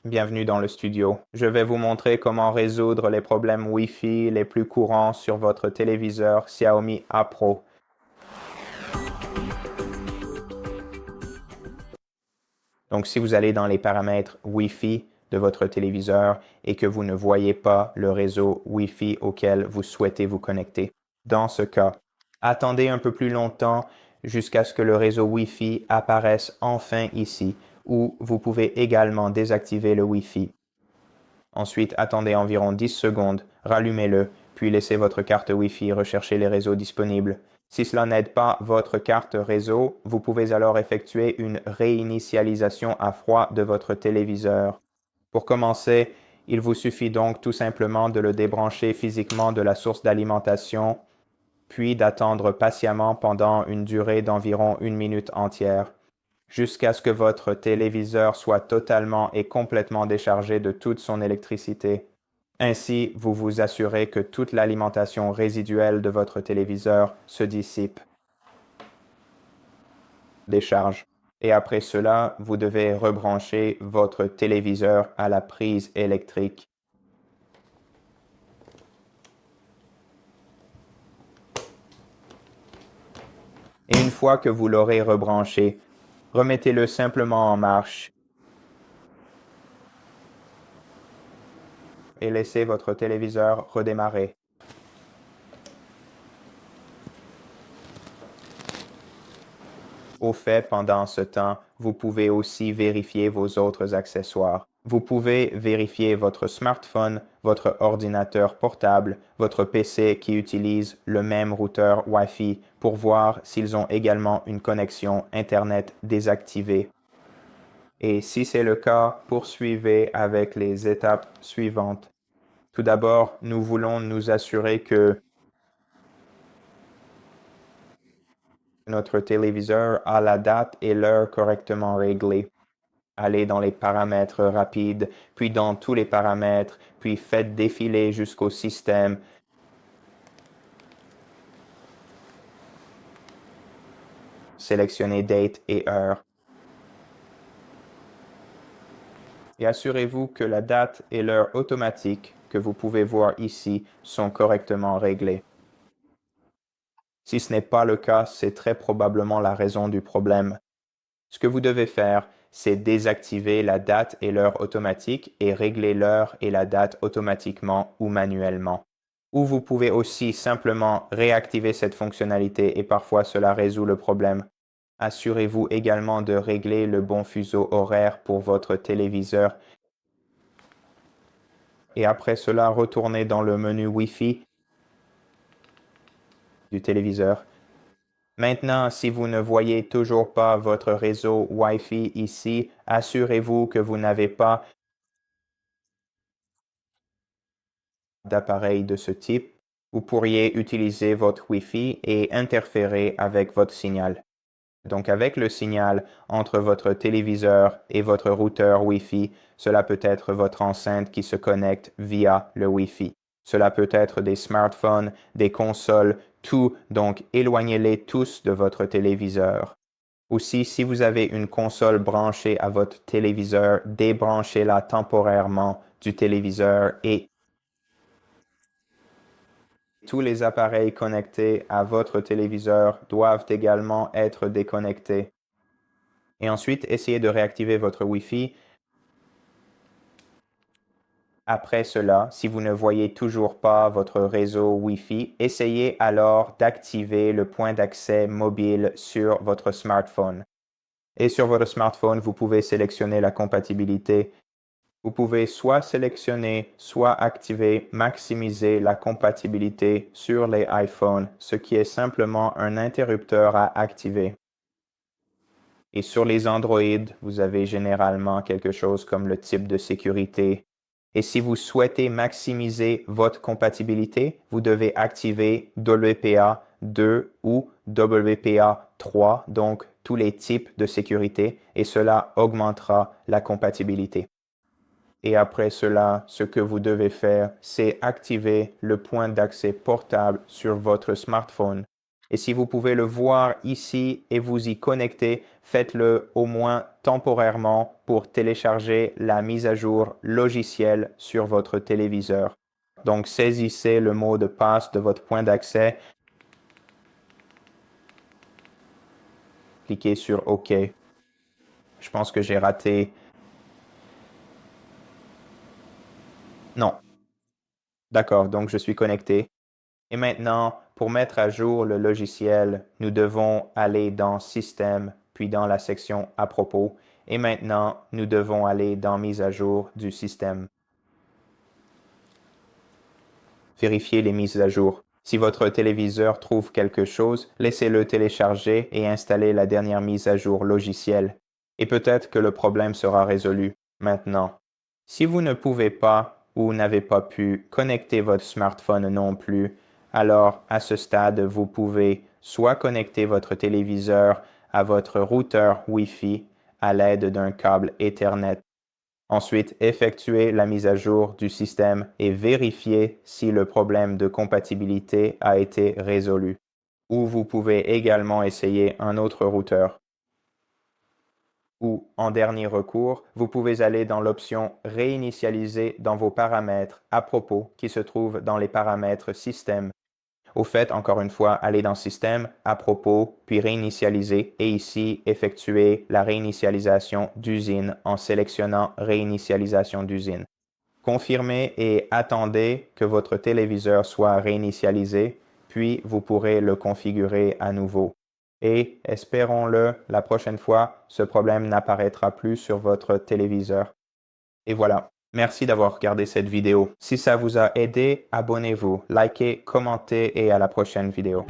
bienvenue dans le studio. Je vais vous montrer comment résoudre les problèmes Wi-Fi les plus courants sur votre téléviseur Xiaomi A Pro. Donc si vous allez dans les paramètres Wi-Fi de votre téléviseur et que vous ne voyez pas le réseau Wi-Fi auquel vous souhaitez vous connecter, dans ce cas, attendez un peu plus longtemps jusqu'à ce que le réseau Wi-Fi apparaisse enfin ici, ou vous pouvez également désactiver le Wi-Fi. Ensuite, attendez environ 10 secondes, rallumez-le, puis laissez votre carte Wi-Fi rechercher les réseaux disponibles. Si cela n'aide pas votre carte réseau, vous pouvez alors effectuer une réinitialisation à froid de votre téléviseur. Pour commencer, il vous suffit donc tout simplement de le débrancher physiquement de la source d'alimentation, puis d'attendre patiemment pendant une durée d'environ 1 minute entière, jusqu'à ce que votre téléviseur soit totalement et complètement déchargé de toute son électricité. Ainsi, vous vous assurez que toute l'alimentation résiduelle de votre téléviseur se dissipe. Décharge. Et après cela, vous devez rebrancher votre téléviseur à la prise électrique. Et une fois que vous l'aurez rebranché, remettez-le simplement en marche et laissez votre téléviseur redémarrer. Au fait, pendant ce temps, vous pouvez aussi vérifier vos autres accessoires. Vous pouvez vérifier votre smartphone, votre ordinateur portable, votre PC qui utilise le même routeur Wi-Fi pour voir s'ils ont également une connexion Internet désactivée. Et si c'est le cas, poursuivez avec les étapes suivantes. Tout d'abord, nous voulons nous assurer que notre téléviseur a la date et l'heure correctement réglées. Allez dans les paramètres rapides, puis dans tous les paramètres, puis faites défiler jusqu'au système. Sélectionnez date et heure. Et assurez-vous que la date et l'heure automatique que vous pouvez voir ici sont correctement réglées. Si ce n'est pas le cas, c'est très probablement la raison du problème. Ce que vous devez faire, c'est désactiver la date et l'heure automatique et régler l'heure et la date automatiquement ou manuellement. Ou vous pouvez aussi simplement réactiver cette fonctionnalité et parfois cela résout le problème. Assurez-vous également de régler le bon fuseau horaire pour votre téléviseur. Et après cela, retournez dans le menu Wi-Fi du téléviseur. Maintenant, si vous ne voyez toujours pas votre réseau Wi-Fi ici, assurez-vous que vous n'avez pas d'appareil de ce type. Vous pourriez utiliser votre Wi-Fi et interférer avec votre signal. Donc avec le signal entre votre téléviseur et votre routeur Wi-Fi, cela peut être votre enceinte qui se connecte via le Wi-Fi. Cela peut être des smartphones, des consoles, tout, donc éloignez-les tous de votre téléviseur. Aussi, si vous avez une console branchée à votre téléviseur, débranchez-la temporairement du téléviseur et tous les appareils connectés à votre téléviseur doivent également être déconnectés. Et ensuite, essayez de réactiver votre Wi-Fi. Après cela, si vous ne voyez toujours pas votre réseau Wi-Fi, essayez alors d'activer le point d'accès mobile sur votre smartphone. Et sur votre smartphone, vous pouvez sélectionner la compatibilité. Vous pouvez soit sélectionner, soit activer, maximiser la compatibilité sur les iPhones, ce qui est simplement un interrupteur à activer. Et sur les Android, vous avez généralement quelque chose comme le type de sécurité. Et si vous souhaitez maximiser votre compatibilité, vous devez activer WPA 2 ou WPA 3, donc tous les types de sécurité, et cela augmentera la compatibilité. Et après cela, ce que vous devez faire, c'est activer le point d'accès portable sur votre smartphone. Et si vous pouvez le voir ici et vous y connecter, faites-le au moins temporairement pour télécharger la mise à jour logicielle sur votre téléviseur. Donc, saisissez le mot de passe de votre point d'accès, cliquez sur OK. Je pense que j'ai raté. Non. D'accord, donc je suis connecté. Et maintenant, pour mettre à jour le logiciel, nous devons aller dans Système, puis dans la section À propos. Et maintenant, nous devons aller dans Mise à jour du système. Vérifiez les mises à jour. Si votre téléviseur trouve quelque chose, laissez-le télécharger et installer la dernière mise à jour logicielle. Et peut-être que le problème sera résolu maintenant. Si vous ne pouvez pas ou n'avez pas pu connecter votre smartphone non plus, alors à ce stade, vous pouvez soit connecter votre téléviseur à votre routeur Wi-Fi à l'aide d'un câble Ethernet. Ensuite, effectuez la mise à jour du système et vérifiez si le problème de compatibilité a été résolu. Ou vous pouvez également essayer un autre routeur. Ou, en dernier recours, vous pouvez aller dans l'option Réinitialiser dans vos paramètres à propos qui se trouve dans les paramètres Système. Au fait, encore une fois, allez dans Système, à propos, puis Réinitialiser et ici, effectuer la réinitialisation d'usine en sélectionnant Réinitialisation d'usine. Confirmez et attendez que votre téléviseur soit réinitialisé, puis vous pourrez le configurer à nouveau. Et, espérons-le, la prochaine fois, ce problème n'apparaîtra plus sur votre téléviseur. Et voilà. Merci d'avoir regardé cette vidéo. Si ça vous a aidé, abonnez-vous, likez, commentez et à la prochaine vidéo.